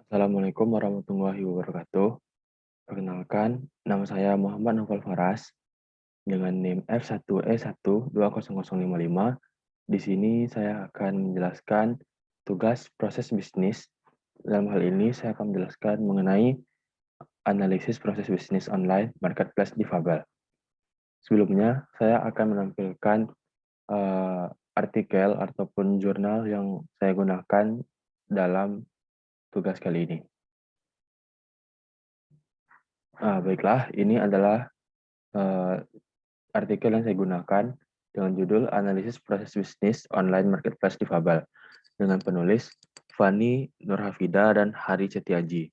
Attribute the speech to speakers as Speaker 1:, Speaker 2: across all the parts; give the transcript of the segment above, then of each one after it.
Speaker 1: Assalamualaikum warahmatullahi wabarakatuh. Perkenalkan, nama saya Muhammad Novel Faras dengan NIM F1E1200055. Di sini saya akan menjelaskan tugas proses bisnis. Dalam hal ini, saya akan menjelaskan mengenai analisis proses bisnis online marketplace difabel. Sebelumnya, saya akan menampilkan artikel ataupun jurnal yang saya gunakan dalam tugas kali ini. Baiklah, ini adalah artikel yang saya gunakan dengan judul Analisis Proses Bisnis Online Marketplace Difabel dengan penulis Fani Nurhafida dan Hari Cetiaji.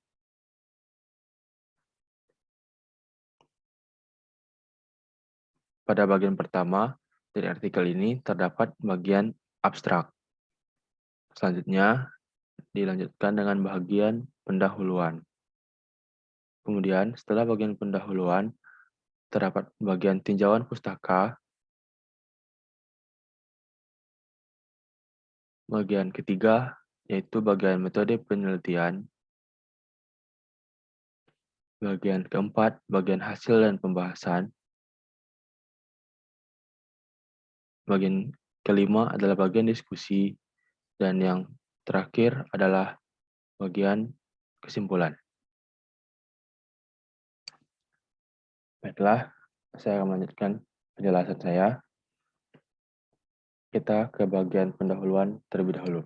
Speaker 1: Pada bagian pertama dari artikel ini terdapat bagian abstrak. Selanjutnya dilanjutkan dengan bagian pendahuluan. Kemudian setelah bagian pendahuluan terdapat bagian tinjauan pustaka. Bagian ketiga yaitu bagian metode penelitian. Bagian keempat, bagian hasil dan pembahasan. Bagian kelima adalah bagian diskusi. Dan yang terakhir adalah bagian kesimpulan. Baiklah, saya akan melanjutkan penjelasan saya. Kita ke bagian pendahuluan terlebih dahulu.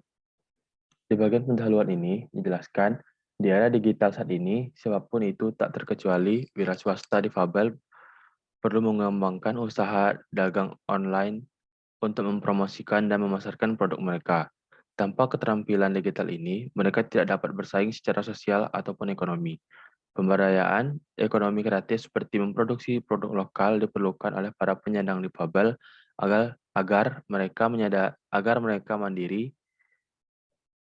Speaker 1: Di bagian pendahuluan ini dijelaskan, di era digital saat ini, siapapun itu tak terkecuali wira swasta difabel perlu mengembangkan usaha dagang online untuk mempromosikan dan memasarkan produk mereka. Tanpa keterampilan digital ini, mereka tidak dapat bersaing secara sosial ataupun ekonomi. Pemberdayaan ekonomi kreatif seperti memproduksi produk lokal diperlukan oleh para penyandang difabel agar mereka mandiri.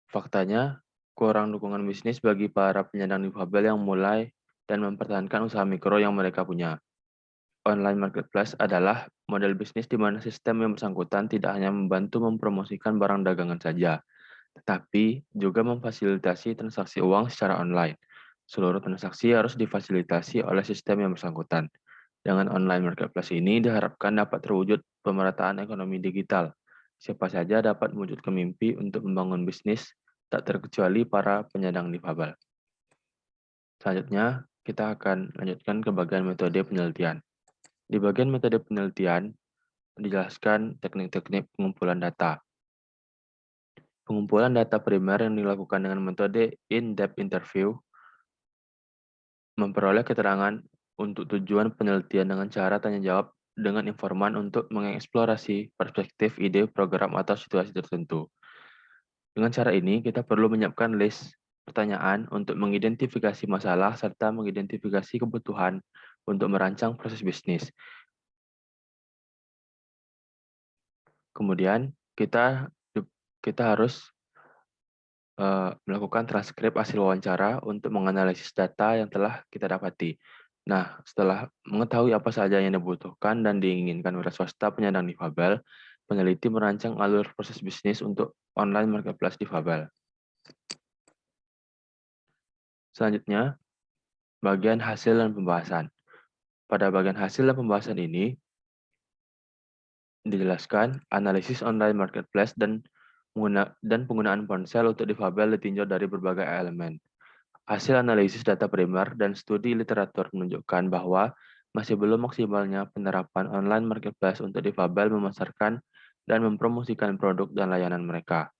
Speaker 1: Faktanya, kurang dukungan bisnis bagi para penyandang difabel yang mulai dan mempertahankan usaha mikro yang mereka punya. Online marketplace adalah model bisnis di mana sistem yang bersangkutan tidak hanya membantu mempromosikan barang dagangan saja, tetapi juga memfasilitasi transaksi uang secara online. Seluruh transaksi harus difasilitasi oleh sistem yang bersangkutan. Dengan online marketplace ini diharapkan dapat terwujud pemerataan ekonomi digital. Siapa saja dapat mewujudkan mimpi untuk membangun bisnis, tak terkecuali para penyandang difabel. Selanjutnya, kita akan lanjutkan ke bagian metode penelitian. Di bagian metode penelitian, dijelaskan teknik-teknik pengumpulan data. Pengumpulan data primer yang dilakukan dengan metode in-depth interview memperoleh keterangan untuk tujuan penelitian dengan cara tanya jawab dengan informan untuk mengeksplorasi perspektif, ide, program, atau situasi tertentu. Dengan cara ini, kita perlu menyiapkan list pertanyaan untuk mengidentifikasi masalah serta mengidentifikasi kebutuhan untuk merancang proses bisnis. Kemudian, kita harus melakukan transkrip hasil wawancara untuk menganalisis data yang telah kita dapati. Nah, setelah mengetahui apa saja yang dibutuhkan dan diinginkan wira swasta penyandang difabel, peneliti merancang alur proses bisnis untuk online marketplace difabel. Selanjutnya, bagian hasil dan pembahasan. Pada bagian hasil dan pembahasan ini, dijelaskan analisis online marketplace dan penggunaan ponsel untuk difabel ditinjau dari berbagai elemen. Hasil analisis data primer dan studi literatur menunjukkan bahwa masih belum maksimalnya penerapan online marketplace untuk difabel memasarkan dan mempromosikan produk dan layanan mereka.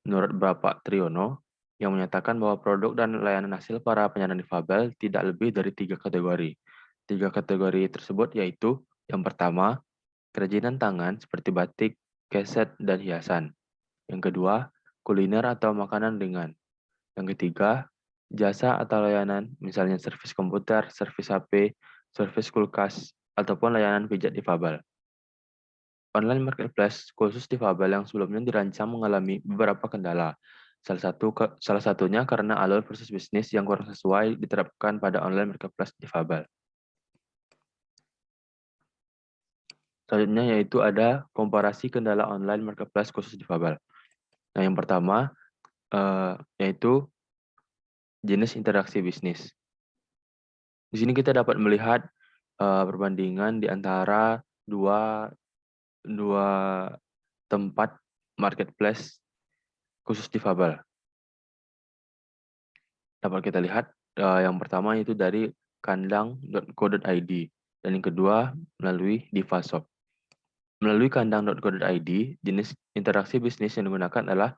Speaker 1: Menurut Bapak Triyono, yang menyatakan bahwa produk dan layanan hasil para penyandang difabel tidak lebih dari 3 kategori. 3 kategori tersebut yaitu, yang pertama, kerajinan tangan seperti batik, keset, dan hiasan. Yang kedua, kuliner atau makanan ringan. Yang ketiga, jasa atau layanan, misalnya servis komputer, servis HP, servis kulkas, ataupun layanan pijat difabel. Online marketplace khusus difabel yang sebelumnya dirancang mengalami beberapa kendala. Salah satunya karena alur proses bisnis yang kurang sesuai diterapkan pada online marketplace difabel. Selanjutnya yaitu ada komparasi kendala online marketplace khusus difabel. Nah, yang pertama yaitu Jenis interaksi bisnis. Di sini kita dapat melihat perbandingan di antara dua dua tempat marketplace khusus difabel. Dapat kita lihat yang pertama itu dari kandang.co.id dan yang kedua melalui Divashop. Melalui kandang.co.id, jenis interaksi bisnis yang digunakan adalah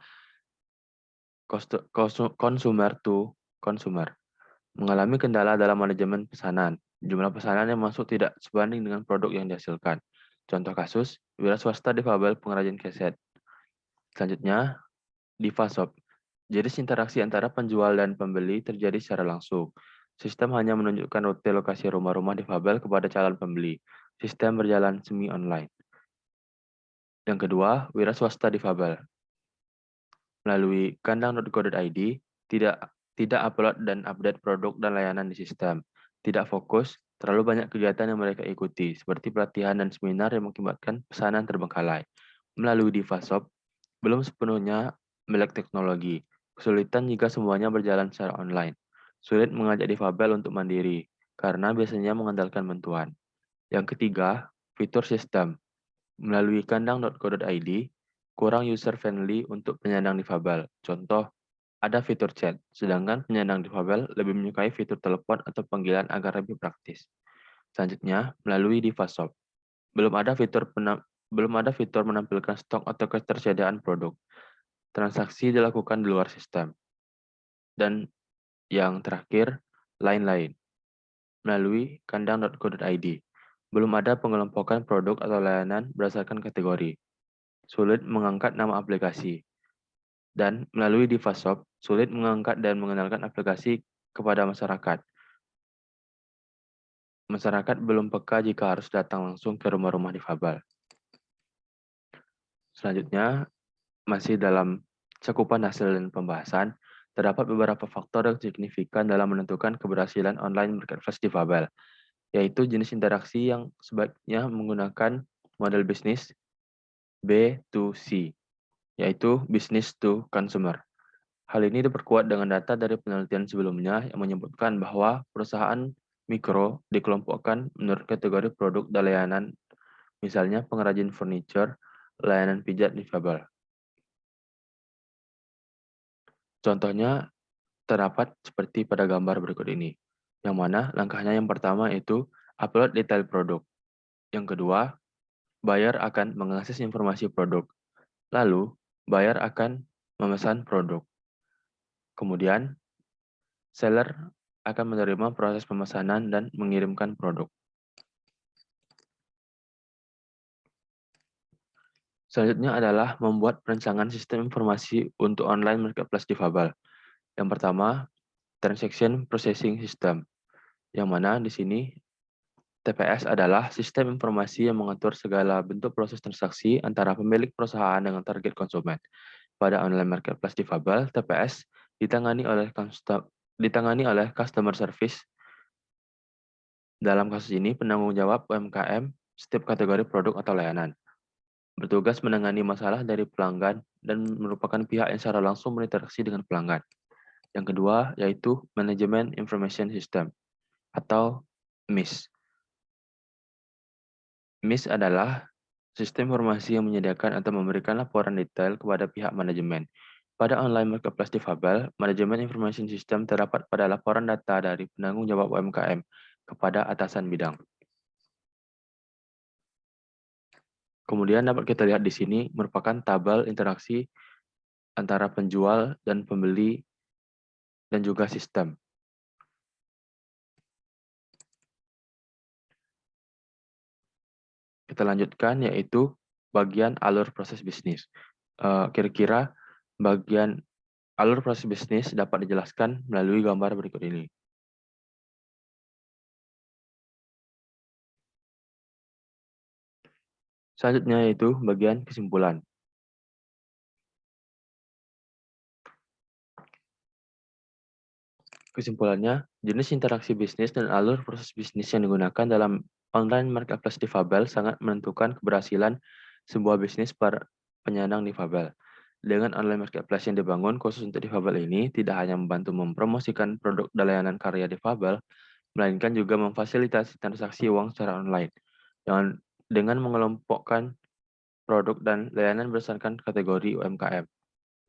Speaker 1: consumer to consumer. Mengalami kendala dalam manajemen pesanan. Jumlah pesanan yang masuk tidak sebanding dengan produk yang dihasilkan. Contoh kasus, wira swasta difabel pengrajin keset. Selanjutnya, Divashop. Jenis interaksi antara penjual dan pembeli terjadi secara langsung. Sistem hanya menunjukkan rute lokasi rumah-rumah difabel kepada calon pembeli. Sistem berjalan semi-online. Yang kedua, wira swasta difabel. Melalui kandang.co.id, tidak upload dan update produk dan layanan di sistem. Tidak fokus, terlalu banyak kegiatan yang mereka ikuti, seperti pelatihan dan seminar yang mengakibatkan pesanan terbengkalai. Melalui Divashop, belum sepenuhnya melek teknologi. Kesulitan jika semuanya berjalan secara online. Sulit mengajak difabel untuk mandiri, karena biasanya mengandalkan bantuan. Yang ketiga, fitur sistem. Melalui kandang.co.id, kurang user-friendly untuk penyandang difabel. Contoh, ada fitur chat, sedangkan penyandang difabel lebih menyukai fitur telepon atau panggilan agar lebih praktis. Selanjutnya, melalui Divashop. Belum ada fitur menampilkan stok atau ketersediaan produk. Transaksi dilakukan di luar sistem. Dan yang terakhir, lain-lain. Melalui kandang.co.id. Belum ada pengelompokan produk atau layanan berdasarkan kategori. Sulit mengangkat nama aplikasi. Dan melalui Divashop, sulit mengangkat dan mengenalkan aplikasi kepada masyarakat. Masyarakat belum peka jika harus datang langsung ke rumah-rumah difabel. Selanjutnya, masih dalam cakupan hasil dan pembahasan, terdapat beberapa faktor yang signifikan dalam menentukan keberhasilan online marketplace difabel, yaitu jenis interaksi yang sebaiknya menggunakan model bisnis B2C, yaitu business to consumer. Hal ini diperkuat dengan data dari penelitian sebelumnya yang menyebutkan bahwa perusahaan mikro dikelompokkan menurut kategori produk dan layanan, misalnya pengrajin furniture, layanan pijat difabel. Contohnya terdapat seperti pada gambar berikut ini, yang mana langkahnya yang pertama itu upload detail produk. Yang kedua, buyer akan mengakses informasi produk. Lalu, buyer akan memesan produk. Kemudian, seller akan menerima proses pemesanan dan mengirimkan produk. Selanjutnya adalah membuat perancangan sistem informasi untuk online marketplace difabel. Yang pertama, Transaction Processing System, yang mana di sini TPS adalah sistem informasi yang mengatur segala bentuk proses transaksi antara pemilik perusahaan dengan target konsumen. Pada online marketplace difabel, TPS ditangani oleh customer service. Dalam kasus ini, penanggung jawab UMKM setiap kategori produk atau layanan. Bertugas menangani masalah dari pelanggan dan merupakan pihak yang secara langsung berinteraksi dengan pelanggan. Yang kedua, yaitu Management Information System atau MIS. MIS adalah sistem informasi yang menyediakan atau memberikan laporan detail kepada pihak manajemen. Pada online marketplace difabel, Management Information System terdapat pada laporan data dari penanggung jawab UMKM kepada atasan bidang. Kemudian dapat kita lihat di sini merupakan tabel interaksi antara penjual dan pembeli dan juga sistem. Kita lanjutkan yaitu bagian alur proses bisnis. Kira-kira bagian alur proses bisnis dapat dijelaskan melalui gambar berikut ini. Selanjutnya yaitu bagian kesimpulan. Kesimpulannya, jenis interaksi bisnis dan alur proses bisnis yang digunakan dalam online marketplace difabel sangat menentukan keberhasilan sebuah bisnis per penyandang difabel. Dengan online marketplace yang dibangun khusus untuk difabel ini, tidak hanya membantu mempromosikan produk dan layanan karya difabel, melainkan juga memfasilitasi transaksi uang secara online. Dengan mengelompokkan produk dan layanan berdasarkan kategori UMKM,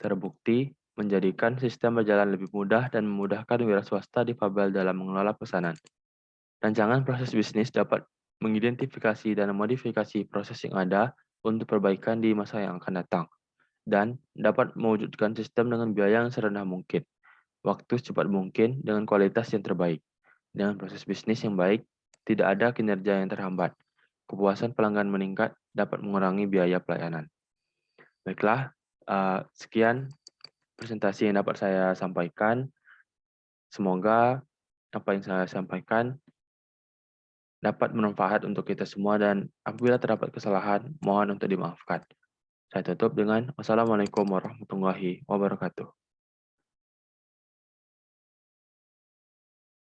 Speaker 1: terbukti menjadikan sistem berjalan lebih mudah dan memudahkan wira swasta difabel dalam mengelola pesanan. Rancangan proses bisnis dapat mengidentifikasi dan memodifikasi proses yang ada untuk perbaikan di masa yang akan datang, dan dapat mewujudkan sistem dengan biaya yang serendah mungkin, waktu secepat mungkin, dengan kualitas yang terbaik. Dengan proses bisnis yang baik, tidak ada kinerja yang terhambat. Kepuasan pelanggan meningkat, dapat mengurangi biaya pelayanan. Baiklah, sekian presentasi yang dapat saya sampaikan. Semoga apa yang saya sampaikan dapat bermanfaat untuk kita semua, dan apabila terdapat kesalahan, mohon untuk dimaafkan. Saya tutup dengan wassalamualaikum warahmatullahi wabarakatuh.